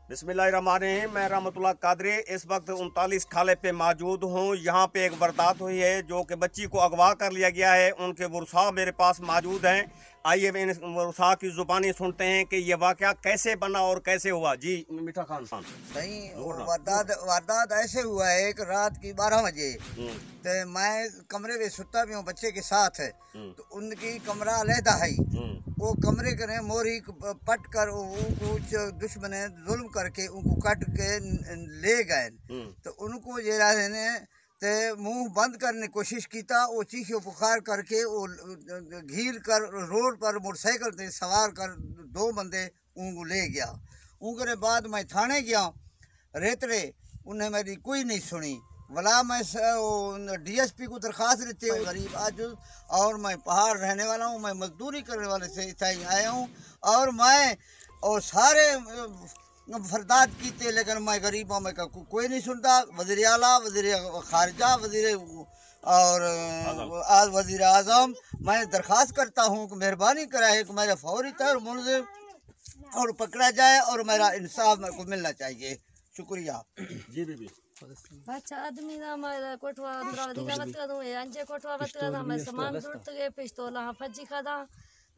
बिस्मिल्लाहिर्रहमानिर्रहीम। मैं रहमतुल्लाह कादरी इस वक्त 39 खाले पे मौजूद हूँ। यहाँ पे एक बरसात हुई है जो कि बच्ची को अगवा कर लिया गया है। उनके वर्सा मेरे पास मौजूद हैं। आइए इन वर्सा की ज़ुबानी सुनते हैं कि ये वाक़या कैसे बना और कैसे हुआ। जी मीठा खान सही वारदात ऐसे हुआ है। एक रात की 12 बजे तो मैं कमरे में सुता भी हूँ बच्चे के साथ है, तो उनकी कमरा अलहदा है। वो कमरे करे मोरी पट कर कुछ दुश्मन जुल्म करके उनको कट के ले गए। तो उनको ये ने ते मुंह बंद करने की कोशिश की था। वो चीखे पुकार करके वो घील कर रोड पर मोटरसाइकिल से सवार कर 2 बंदे उनको ले गया। उनके बाद मैं थाने गया रेतरे, उन्हें मेरी कोई नहीं सुनी। भला मैं DSP को दरख्वास्त देते हुए गरीब आज और मैं पहाड़ रहने वाला हूँ, मैं मजदूरी करने वाले से इतना आया हूँ और मैं और सारे फरदाद की थे, लेकिन मैं गरीब हूँ, मैं कोई नहीं सुनता। वज़ीर आला, वज़ीर खारजा, वज़ीर आज़म मैं दरख्वास्त करता हूँ कि मेहरबानी कराए कि मेरा फौरी तौर मुलज़िम और पकड़ा जाए और मेरा इंसाफ मेरे को मिलना चाहिए। शुक्रिया जी बीबी। अच्छा आदमी ना मैं कोठवा अंदर दिखा मत कर दूं, अंजे कोठवा मत कर दूं। मैं सामान जुड़त गए पिस्तौल हां फजी खादा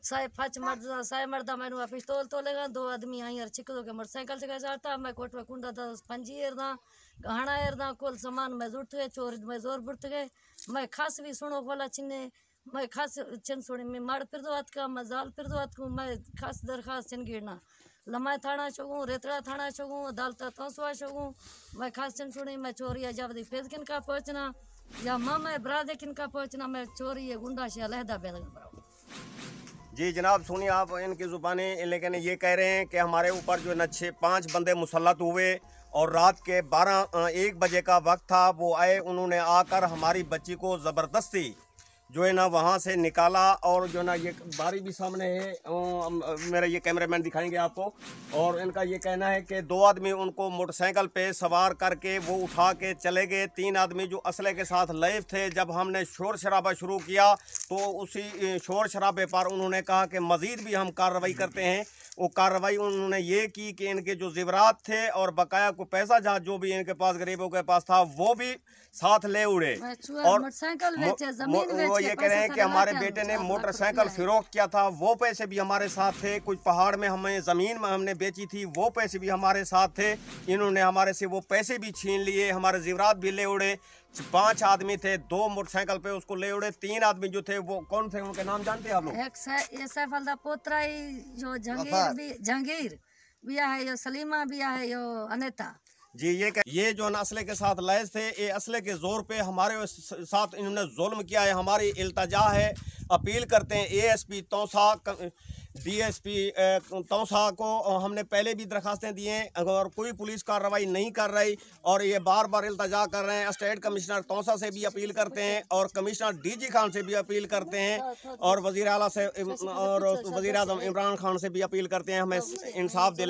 साय फच मर्द साय मर्दा मैंने पिस्तौल तो लेगा। 2 आदमी आई और चिकदो के मोटरसाइकिल से जाता। मैं कोठवा कुंडा दा फंजी एरदा गहना एरदा कुल सामान मैं जुड़त गए चोर मैं जोर बुड़त गए। मैं खास भी सुनो बोला चिन्ने मैं खास चिन सुनी मैं मार फिर दो का मजाल फिर दो को मैं खास दरखास्त चिन गिरना लमाय थाना छोगूँ रेतड़ा थाना छोगूँ अदालत तोसवा छोगूँ। मैं खास चिन सुनी मैं चोरी जावदी फेज किन का पहुँचना या मामा बरादे किन का पहुँचना मैं चोरी ये गुंडा से अलहदा बेद। जी जनाब सुनिए आप इनकी ज़ुबानी, लेकिन ये कह रहे हैं कि हमारे ऊपर जो न 5 बंदे मुसल्लत हुए और रात के 1 बजे का वक्त था। वो आए, उन्होंने आकर हमारी बच्ची को ज़बरदस्ती जो है ना वहाँ से निकाला और जो ना ये बारी भी सामने है, मेरा ये कैमरामैन दिखाएंगे आपको। और इनका ये कहना है कि 2 आदमी उनको मोटरसाइकिल पे सवार करके वो उठा के चले गए। 3 आदमी जो असले के साथ लैफ थे, जब हमने शोर शराबा शुरू किया तो उसी शोर शराबे पर उन्होंने कहा कि मज़ीद भी हम कार्रवाई करते हैं। वो कार्रवाई उन्होंने ये की कि इनके जो ज़ेवरात थे और बकाया को पैसा जहाँ जो भी इनके पास गरीबों के पास था वो भी साथ ले उड़े। और वो ये कह रहे हैं कि हमारे बेटे ने मोटरसाइकिल फिरोख्त किया था, वो पैसे भी हमारे साथ थे। कुछ पहाड़ में हमें ज़मीन में हमने बेची थी, वो पैसे भी हमारे साथ थे। इन्होंने हमारे से वो पैसे भी छीन लिए, हमारे ज़ेवरात भी ले उड़े। 5 आदमी थे, 2 मोटरसाइकिल पे उसको ले उड़े। 3 आदमी जो थे वो कौन थे, उनके नाम जानते हैं आप लोग? एक सैफ दा पोतरा जो जहांगीर बिया है, यो सलीमा बिया है, यो अनेता जी। ये जो असले के साथ लैस थे, ये असले के जोर पे हमारे साथ इन्होंने जुल्म किया है। हमारी इल्तजा है, अपील करते हैं ASP तौसा, DSP तौसा को हमने पहले भी दरखास्तें दी हैं और कोई पुलिस कार्रवाई नहीं कर रही और ये बार बार इल्तजा कर रहे हैं। स्टेट कमिश्नर तौसा से भी अपील करते हैं और कमिश्नर DG खान से भी अपील करते हैं और वज़ीर आला से और वज़ीर आज़म इमरान खान से भी अपील करते हैं हमें इंसाफ दिला।